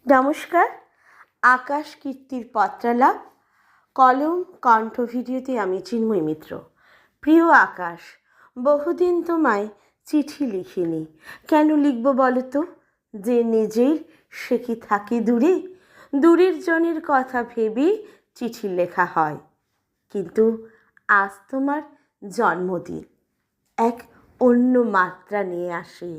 নমস্কার। আকাশ কীর্তির পত্রালাপ কলম কণ্ঠ ভিডিওতে আমি চিন্ময় মিত্র। প্রিয় আকাশ, বহুদিন তোমায় চিঠি লিখিনি। কেন লিখব বলো তো? যে নিজের সে কি থাকে দূরে? দূরের জনের কথা ভেবে চিঠি লেখা হয়। কিন্তু আজ তোমার জন্মদিন এক অন্য মাত্রা নিয়ে আসে।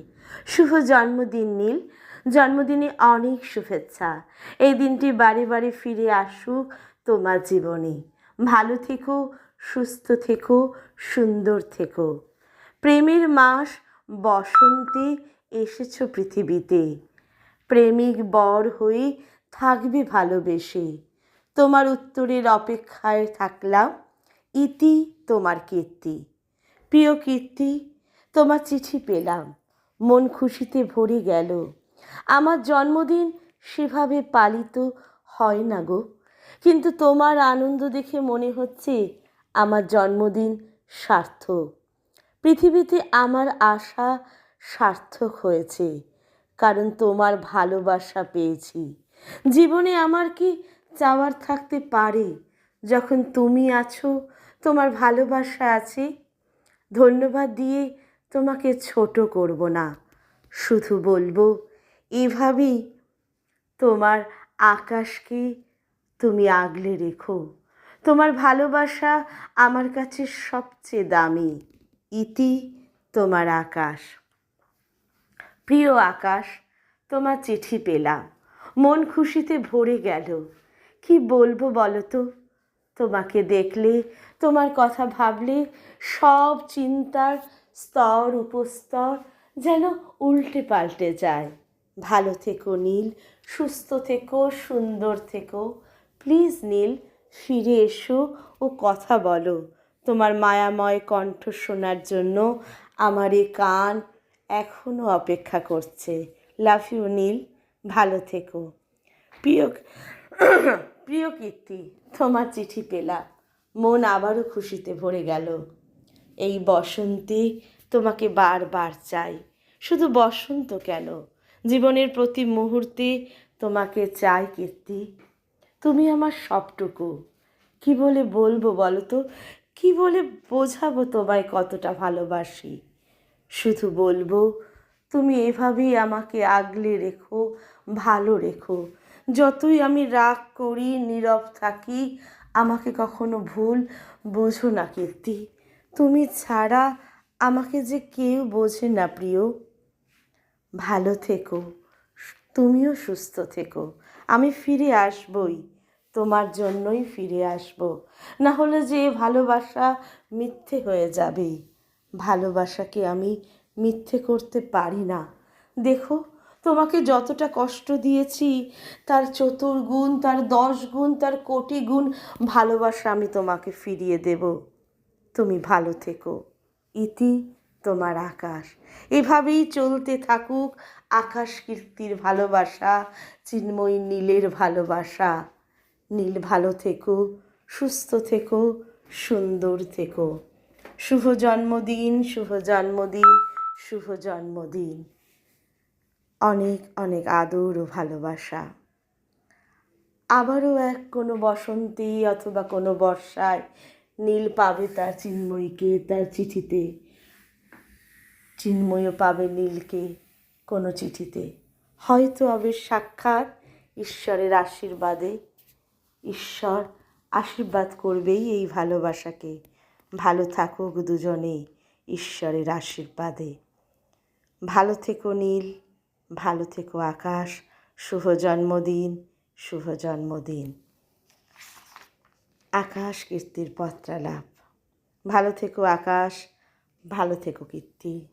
শুভ জন্মদিন নীল। জন্মদিনে অনেক শুভেচ্ছা। এই দিনটি বারে বারে ফিরে আসুক তোমার জীবনে। ভালো থেকো, সুস্থ থেকো, সুন্দর থেকো। প্রেমের মাস বসন্তে এসেছো পৃথিবীতে। প্রেমিক বর হয়ে থাকবে ভালোবেসে। তোমার উত্তরের অপেক্ষায় থাকলাম। ইতি তোমার কীর্তি। প্রিয় কীর্তি, তোমার চিঠি পেলাম, মন খুশিতে ভরে গেল। আমার জন্মদিন সেভাবে পালিত হয় না গো, কিন্তু তোমার আনন্দ দেখে মনে হচ্ছে আমার জন্মদিন সার্থক। পৃথিবীতে আমার আশা সার্থক হয়েছে, কারণ তোমার ভালোবাসা পেয়েছি। জীবনে আমার কি চাওয়ার থাকতে পারে যখন তুমি আছো, তোমার ভালোবাসা আছে? ধন্যবাদ দিয়ে তোমাকে ছোট করব না, শুধু বলবো এভাবেই তোমার আকাশকে তুমি আগলে রেখো। তোমার ভালোবাসা আমার কাছে সবচেয়ে দামি। ইতি তোমার আকাশ। প্রিয় আকাশ, তোমার চিঠি পেলাম, মন খুশিতে ভরে গেল। কি বলবো বলো তো? তোমাকে দেখলে, তোমার কথা ভাবলে সব চিন্তার স্তর উপস্তর যেন উল্টে পাল্টে যায়। ভালো থেকো নীল, সুস্থ থেকো, সুন্দর থেকো। প্লিজ নীল, ফিরে এসো ও কথা বলো। তোমার মায়াময় কণ্ঠ শোনার জন্য আমার এ কান এখনও অপেক্ষা করছে। লাভ ইউ নীল, ভালো থেকো। প্রিয় প্রিয় কীর্তি, তোমার চিঠি পেলাম, মন আবারও খুশিতে ভরে গেল। এই বসন্তে তোমাকে বারবার চাই। শুধু বসন্ত কেন, জীবনের প্রতি মুহূর্তে তোমাকে চাই কীর্তি। তুমি আমার সবটুকু। কি বলে বলবো বলো তো? কি বলে বোঝাবো তোমায় কতটা ভালোবাসি? শুধু বলবো, তুমি এভাবেই আমাকে আগলে রেখো, ভালো রেখো। যতই আমি রাগ করি, নীরব থাকি, আমাকে কখনো ভুল বোঝো না কীর্তি। তুমি ছাড়া আমাকে যে কেউ বোঝে না প্রিয়। ভালো থেকো, তুমিও সুস্থ থেকো। আমি ফিরে আসবই, তোমার জন্যই ফিরে আসবো। না হলে যে ভালোবাসা মিথ্যে হয়ে যাবে। ভালোবাসাকে আমি মিথ্যে করতে পারি না। দেখো, তোমাকে যতটা কষ্ট দিয়েছি তার চতুর্গুণ, তার 10 গুণ, তার কোটি গুণ ভালোবাসা আমি তোমাকে ফিরিয়ে দেব। তুমি ভালো থেকো। ইতি তোমার আকাশ। এভাবেই চলতে থাকুক আকাশ কীর্তির ভালোবাসা, চিন্ময়ী নীলের ভালোবাসা। নীল ভালো থেকো, সুস্থ থেকো, সুন্দর থেকো। শুভ জন্মদিন, শুভ জন্মদিন, শুভ জন্মদিন। অনেক অনেক আদর ও ভালোবাসা। আবারও এক কোনো বসন্তে অথবা কোনো বর্ষায় নীল পাবে তার চিন্ময়ীকে তার চিঠিতে। চিন্ময়ও পাবে নীলকে কোনো চিঠিতে। হয়তো হবে সাক্ষাৎ ঈশ্বরের আশীর্বাদে। ঈশ্বর আশীর্বাদ করবেই এই ভালোবাসাকে। ভালো থাকুক দুজনে ঈশ্বরের আশীর্বাদে। ভালো থেকো নীল, ভালো থেকো আকাশ। শুভ জন্মদিন, শুভ জন্মদিন। আকাশ কীর্তির পত্রালাপ। ভালো থেকো আকাশ, ভালো থেকো কীর্তি।